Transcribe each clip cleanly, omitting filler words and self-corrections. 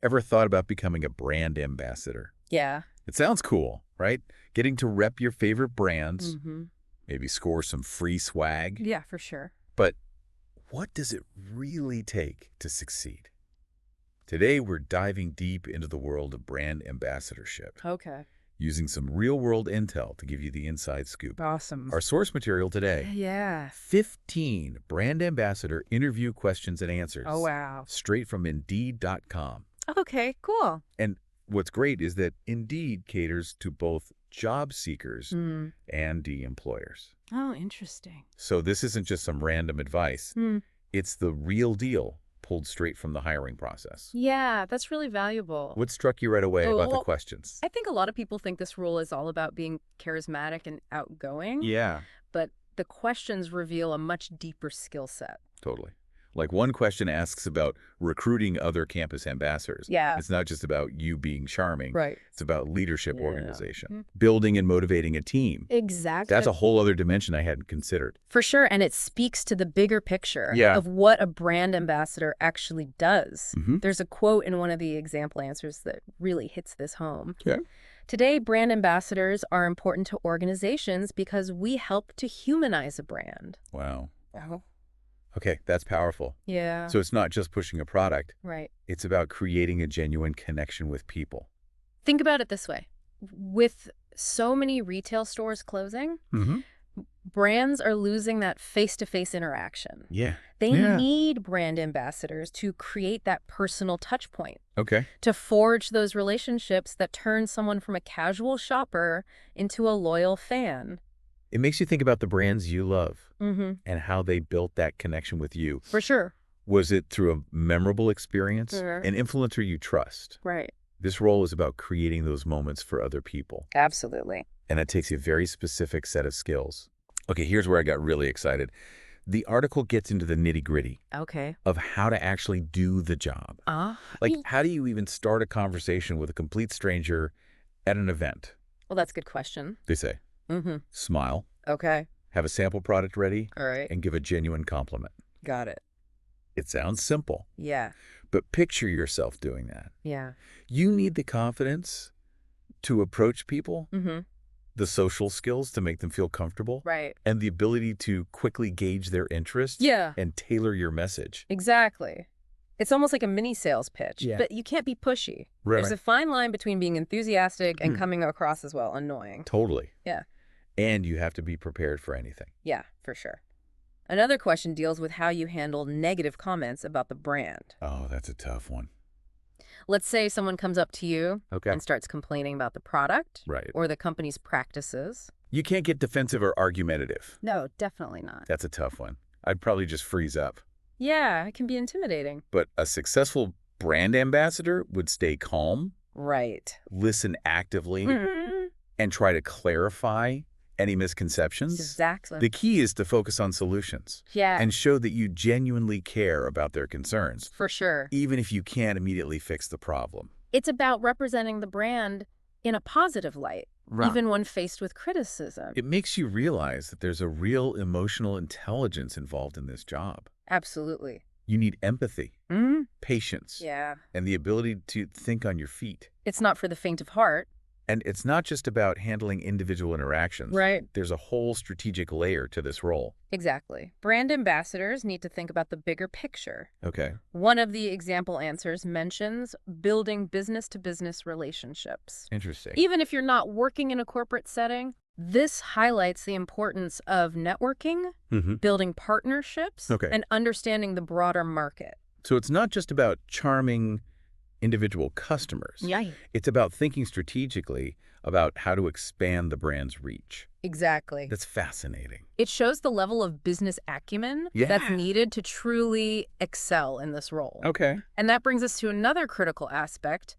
Ever thought about becoming a brand ambassador? Yeah. It sounds cool, right? Getting to rep your favorite brands, Mm-hmm. maybe score some free swag. Yeah, for sure. But what does it really take to succeed? Today, we're diving deep into the world of brand ambassadorship, Okay. using some real-world intel to give you the inside scoop. Awesome. Our source material today, Yeah. 15 brand ambassador interview questions and answers. Oh, wow. Straight from Indeed.com. Okay, cool. And what's great is that Indeed caters to both job seekers and employers. Oh, interesting. So this isn't just some random advice. It's the real deal pulled straight from the hiring process. Yeah, that's really valuable. What struck you right away about the well, questions? I think a lot of people think this role is all about being charismatic and outgoing. Yeah, But the questions reveal a much deeper skill set. totally. Like one question asks about recruiting other campus ambassadors. Yeah. It's not just about you being charming. Right. It's about leadership Yeah. organization, building and motivating a team. Exactly. That's a whole other dimension I hadn't considered. For sure, and it speaks to the bigger picture Yeah. of what a brand ambassador actually does. Mhm. There's a quote in one of the example answers that really hits this home. Okay. Today, brand ambassadors are important to organizations because we help to humanize a brand. Wow. Oh. Okay, that's powerful. Yeah. So it's not just pushing a product. Right. It's about creating a genuine connection with people. Think about it this way. With so many retail stores closing, brands are losing that face-to-face interaction. Yeah. They Yeah. need brand ambassadors to create that personal touch point, Okay. to forge those relationships that turn someone from a casual shopper into a loyal fan. It makes you think about the brands you love Mm-hmm. and how they built that connection with you. For sure. Was it through a memorable experience? Sure. An influencer you trust? Right. This role is about creating those moments for other people. Absolutely. And that takes a very specific set of skills. Okay, here's where I got really excited. The article gets into the nitty-gritty Okay. of how to actually do the job. Like, how do you even start a conversation with a complete stranger at an event? Well, that's a good question. They say, Mm-hmm. smile, Okay. have a sample product ready, All right. and give a genuine compliment. Got it. It sounds simple, Yeah. but picture yourself doing that. Yeah. You need the confidence to approach people, Mm-hmm. the social skills to make them feel comfortable, Right. and the ability to quickly gauge their interests Yeah. and tailor your message. Exactly. It's almost like a mini sales pitch, Yeah. but you can't be pushy. Right. There's a fine line between being enthusiastic and coming across as well annoying. Totally. Yeah. And you have to be prepared for anything. Yeah, for sure. Another question deals with how you handle negative comments about the brand. Oh, that's a tough one. Let's say someone comes up to you Okay. and starts complaining about the product Right. or the company's practices. You can't get defensive or argumentative. No, definitely not. That's a tough one. I'd probably just freeze up. Yeah, it can be intimidating. But a successful brand ambassador would stay calm, Right. listen actively, Mm-hmm. and try to clarify any misconceptions. Exactly. The key is to focus on solutions Yeah, and show that you genuinely care about their concerns, for sure. even if you can't immediately fix the problem. It's about representing the brand in a positive light, even when faced with criticism. It makes you realize that there's a real emotional intelligence involved in this job. Absolutely. You need empathy, Mm-hmm. patience, Yeah. and the ability to think on your feet. It's not for the faint of heart. And it's not just about handling individual interactions. Right. There's a whole strategic layer to this role. Exactly. Brand ambassadors need to think about the bigger picture. Okay. One of the example answers mentions building business-to-business relationships. Interesting. Even if you're not working in a corporate setting, this highlights the importance of networking, building partnerships, Okay. and understanding the broader market. So it's not just about charming individual customers. Yeah. It's about thinking strategically about how to expand the brand's reach. Exactly. That's fascinating. It shows the level of business acumen that's Yeah. needed to truly excel in this role. Okay. And that brings us to another critical aspect,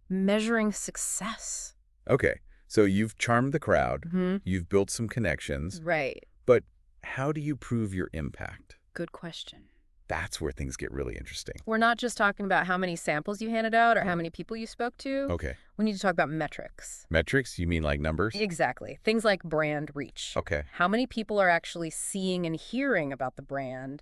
measuring success. Okay. So you've charmed the crowd. Mm-hmm. You've built some connections. Right. But how do you prove your impact? Good question. That's where things get really interesting. We're not just talking about how many samples you handed out or how many people you spoke to. Okay. We need to talk about metrics. Metrics? You mean like numbers? Exactly. Things like brand reach. Okay. How many people are actually seeing and hearing about the brand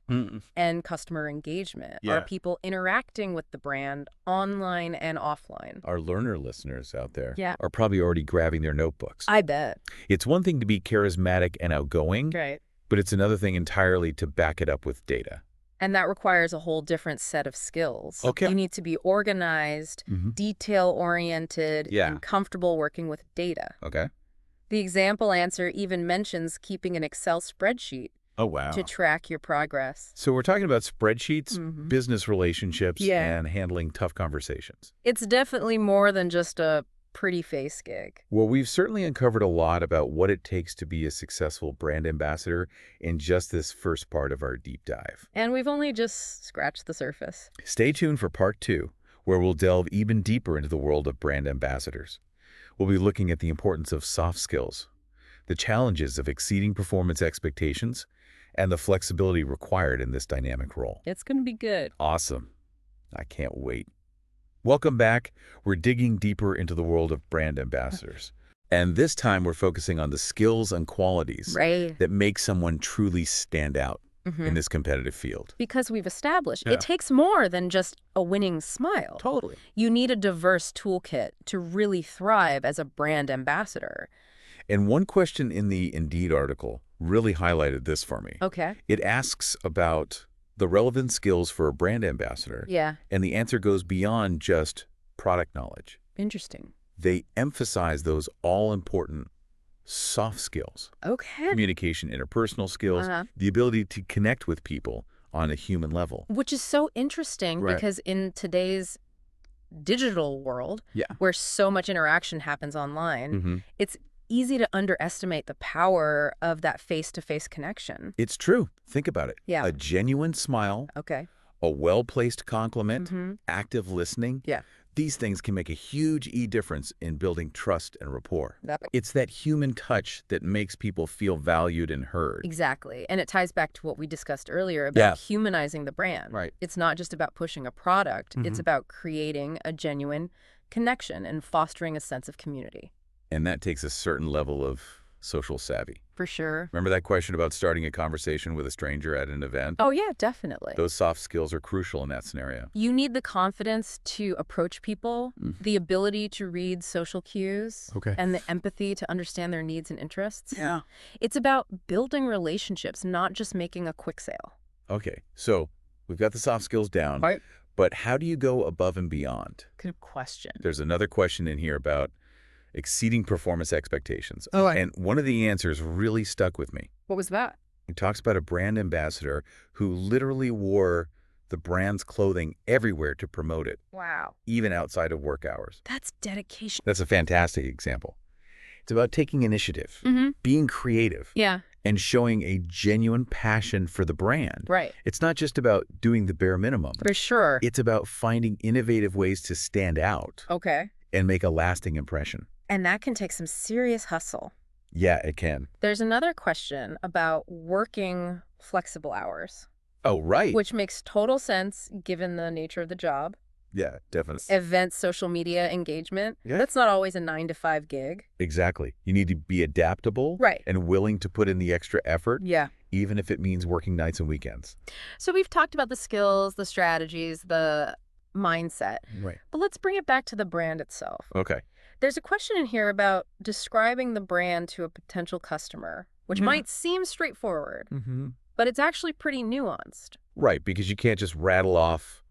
and customer engagement? Yeah. Are people interacting with the brand online and offline? Our learner listeners out there Yeah. are probably already grabbing their notebooks. I bet. It's one thing to be charismatic and outgoing, Right. but it's another thing entirely to back it up with data. And that requires a whole different set of skills. Okay. You need to be organized, detail-oriented, Yeah. and comfortable working with data. Okay. The example answer even mentions keeping an Excel spreadsheet Oh, wow. to track your progress. So we're talking about spreadsheets, business relationships, Yeah. and handling tough conversations. It's definitely more than just a pretty face gig. Well, we've certainly uncovered a lot about what it takes to be a successful brand ambassador in just this first part of our deep dive. And we've only just scratched the surface. Stay tuned for part 2, where we'll delve even deeper into the world of brand ambassadors. We'll be looking at the importance of soft skills, the challenges of exceeding performance expectations, and the flexibility required in this dynamic role. It's going to be good. Awesome. I can't wait. Welcome back. We're digging deeper into the world of brand ambassadors. And this time we're focusing on the skills and qualities Right. that make someone truly stand out in this competitive field. Because we've established Yeah. it takes more than just a winning smile. Totally. You need a diverse toolkit to really thrive as a brand ambassador. And one question in the Indeed article really highlighted this for me. Okay. It asks about the relevant skills for a brand ambassador, Yeah. and the answer goes beyond just product knowledge. Interesting. They emphasize those all-important soft skills. Okay. Communication, interpersonal skills, the ability to connect with people on a human level. Which is so interesting Right. because in today's digital world, Yeah. where so much interaction happens online, it's easy to underestimate the power of that face-to-face connection. It's true. Think about it. Yeah. A genuine smile, Okay. a well-placed compliment, active listening. Yeah. These things can make a huge difference in building trust and rapport. That- It's that human touch that makes people feel valued and heard. Exactly. And it ties back to what we discussed earlier about humanizing the brand. Right. It's not just about pushing a product. It's about creating a genuine connection and fostering a sense of community. And that takes a certain level of social savvy. For sure. Remember that question about starting a conversation with a stranger at an event? Oh, yeah, definitely. Those soft skills are crucial in that scenario. You need the confidence to approach people, the ability to read social cues, and the empathy to understand their needs and interests. Yeah. It's about building relationships, not just making a quick sale. Okay, so we've got the soft skills down, Right. but how do you go above and beyond? Good question. There's another question in here about exceeding performance expectations. Oh, and one of the answers really stuck with me. What was that? It talks about a brand ambassador who literally wore the brand's clothing everywhere to promote it, Wow. even outside of work hours. That's dedication. That's a fantastic example. It's about taking initiative, being creative, Yeah. and showing a genuine passion for the brand. Right. It's not just about doing the bare minimum. For sure. It's about finding innovative ways to stand out Okay. and make a lasting impression. And that can take some serious hustle. Yeah, it can. There's another question about working flexible hours, Oh, right. which makes total sense given the nature of the job. Yeah, definitely. Events, social media engagement. Yeah. That's not always a 9-to-5 gig. Exactly. You need to be adaptable Right. and willing to put in the extra effort, Yeah. even if it means working nights and weekends. So we've talked about the skills, the strategies, the mindset, Right. but let's bring it back to the brand itself. Okay. There's a question in here about describing the brand to a potential customer, which might seem straightforward, but it's actually pretty nuanced. Right, because you can't just rattle off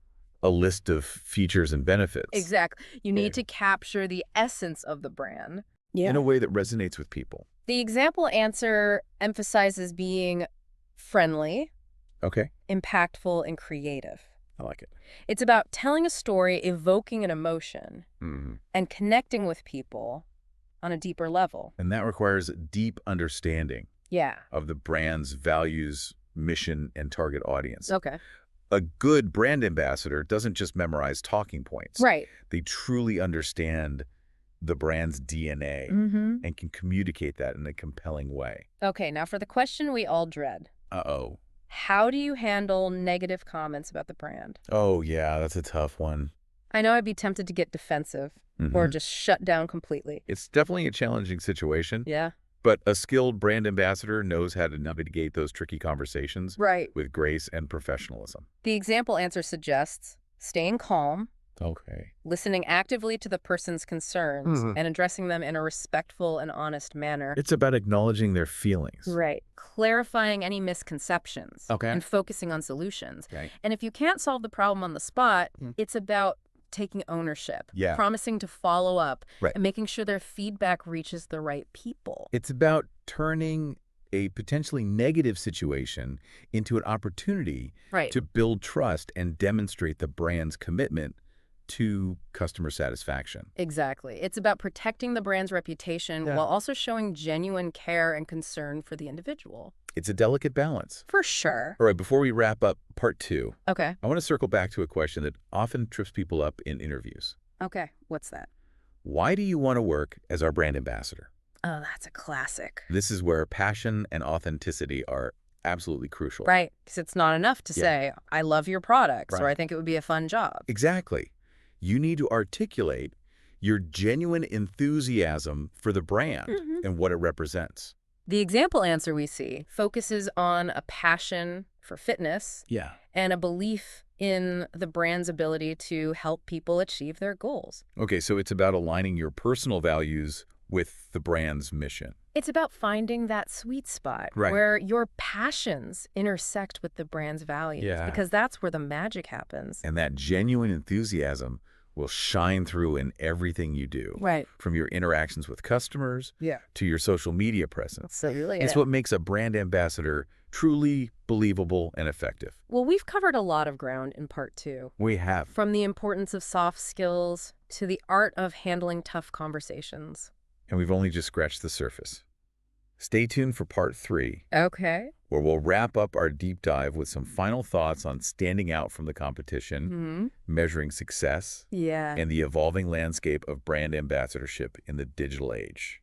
a list of features and benefits. Exactly. You need to capture the essence of the brand. In a way that resonates with people. The example answer emphasizes being friendly, Okay. impactful, and creative. I like it. It's about telling a story, evoking an emotion, and connecting with people on a deeper level. And that requires a deep understanding Yeah. of the brand's values, mission, and target audience. Okay. A good brand ambassador doesn't just memorize talking points. Right. They truly understand the brand's DNA and can communicate that in a compelling way. Okay, now for the question we all dread. Uh-oh. How do you handle negative comments about the brand? Oh, yeah, that's a tough one. I know I'd be tempted to get defensive or just shut down completely. It's definitely a challenging situation, Yeah. but a skilled brand ambassador knows how to navigate those tricky conversations Right. with grace and professionalism. The example answer suggests staying calm, Okay. listening actively to the person's concerns, and addressing them in a respectful and honest manner. It's about acknowledging their feelings. Right. Clarifying any misconceptions Okay. and focusing on solutions. Okay. And if you can't solve the problem on the spot, it's about taking ownership, Yeah. promising to follow up, Right. and making sure their feedback reaches the right people. It's about turning a potentially negative situation into an opportunity Right. to build trust and demonstrate the brand's commitment to customer satisfaction. Exactly. It's about protecting the brand's reputation while also showing genuine care and concern for the individual. It's a delicate balance. For sure. All right, before we wrap up part 2, Okay. I want to circle back to a question that often trips people up in interviews. Okay. What's that? Why do you want to work as our brand ambassador? Oh, that's a classic. This is where passion and authenticity are absolutely crucial. Right. Because it's not enough to say, I love your products, or Right. I think it would be a fun job. Exactly. You need to articulate your genuine enthusiasm for the brand and what it represents. The example answer we see focuses on a passion for fitness Yeah. and a belief in the brand's ability to help people achieve their goals. Okay, so it's about aligning your personal values with the brand's mission. It's about finding that sweet spot Right. where your passions intersect with the brand's values, Yeah. because that's where the magic happens. And that genuine enthusiasm will shine through in everything you do. Right. From your interactions with customers to your social media presence. So really, It's what makes a brand ambassador truly believable and effective. Well, we've covered a lot of ground in part 2. We have. From the importance of soft skills to the art of handling tough conversations. And we've only just scratched the surface. Stay tuned for part 3, Okay. where we'll wrap up our deep dive with some final thoughts on standing out from the competition, measuring success, Yeah. and the evolving landscape of brand ambassadorship in the digital age.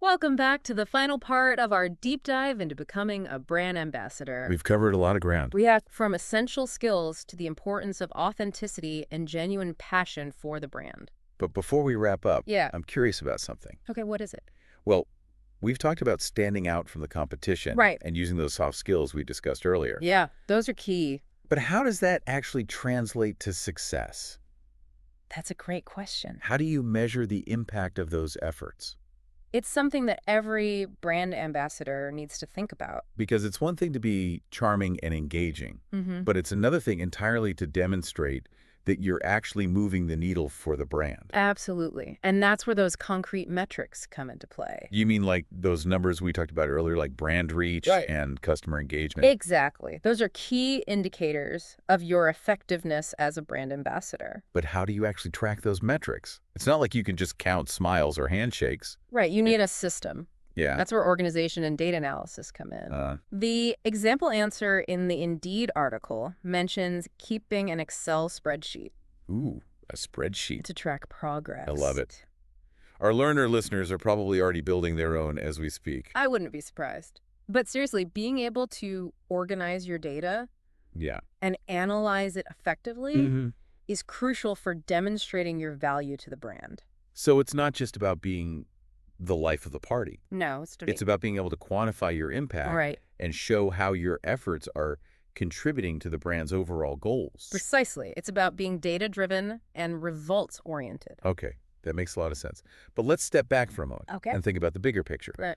Welcome back to the final part of our deep dive into becoming a brand ambassador. We've covered a lot of ground. We have from essential skills to the importance of authenticity and genuine passion for the brand. But before we wrap up, Yeah. I'm curious about something. Okay, what is it? Well, we've talked about standing out from the competition Right. and using those soft skills we discussed earlier. Yeah, those are key. But how does that actually translate to success? That's a great question. How do you measure the impact of those efforts? It's something that every brand ambassador needs to think about. Because it's one thing to be charming and engaging, but it's another thing entirely to demonstrate that you're actually moving the needle for the brand. Absolutely. And that's where those concrete metrics come into play. You mean like those numbers we talked about earlier, like brand reach and customer engagement? Exactly. Those are key indicators of your effectiveness as a brand ambassador. But how do you actually track those metrics? It's not like you can just count smiles or handshakes. Right. You need a system. Yeah. That's where organization and data analysis come in. The example answer in the Indeed article mentions keeping an Excel spreadsheet Ooh, a spreadsheet. to track progress. I love it. Our learner listeners are probably already building their own as we speak. I wouldn't be surprised. But seriously, being able to organize your data Yeah. and analyze it effectively is crucial for demonstrating your value to the brand. So it's not just about being the life of the party. No, It's about being able to quantify your impact right. and show how your efforts are contributing to the brand's overall goals. Precisely. It's about being data-driven and results-oriented. Okay, that makes a lot of sense. But let's step back for a moment Okay. and think about the bigger picture. Right.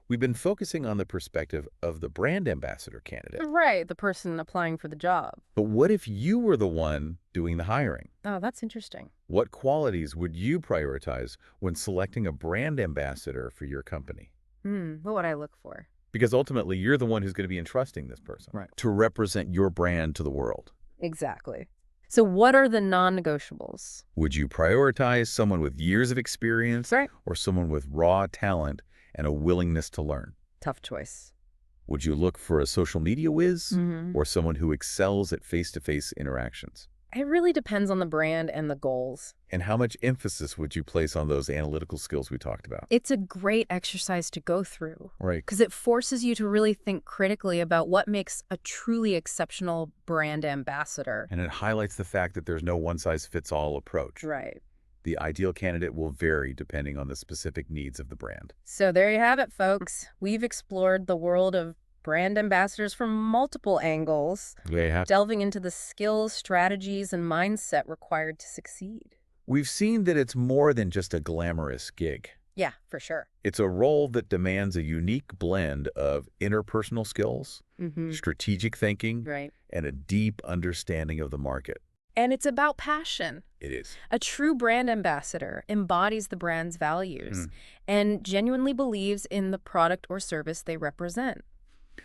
We've been focusing on the perspective of the brand ambassador candidate. Right, the person applying for the job. But what if you were the one doing the hiring? Oh, that's interesting. What qualities would you prioritize when selecting a brand ambassador for your company? What would I look for? Because ultimately, you're the one who's going to be entrusting this person to represent your brand to the world. Exactly. So what are the non-negotiables? Would you prioritize someone with years of experience or someone with raw talent and a willingness to learn? Tough choice. Would you look for a social media whiz or someone who excels at face-to-face interactions? It really depends on the brand and the goals. And how much emphasis would you place on those analytical skills we talked about? It's a great exercise to go through Right. because it forces you to really think critically about what makes a truly exceptional brand ambassador. And it highlights the fact that there's no one-size-fits-all approach. Right. The ideal candidate will vary depending on the specific needs of the brand. So there you have it, folks. We've explored the world of brand ambassadors from multiple angles, delving into the skills, strategies, and mindset required to succeed. We've seen that it's more than just a glamorous gig. Yeah, for sure. It's a role that demands a unique blend of interpersonal skills, strategic thinking, Right. and a deep understanding of the market. And it's about passion. It is. A true brand ambassador embodies the brand's values and genuinely believes in the product or service they represent.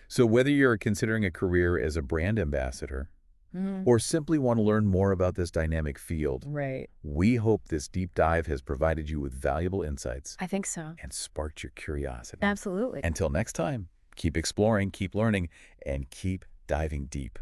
So whether you're considering a career as a brand ambassador or simply want to learn more about this dynamic field, Right. we hope this deep dive has provided you with valuable insights I think so. and sparked your curiosity. Absolutely. Until next time, keep exploring, keep learning, and keep diving deep.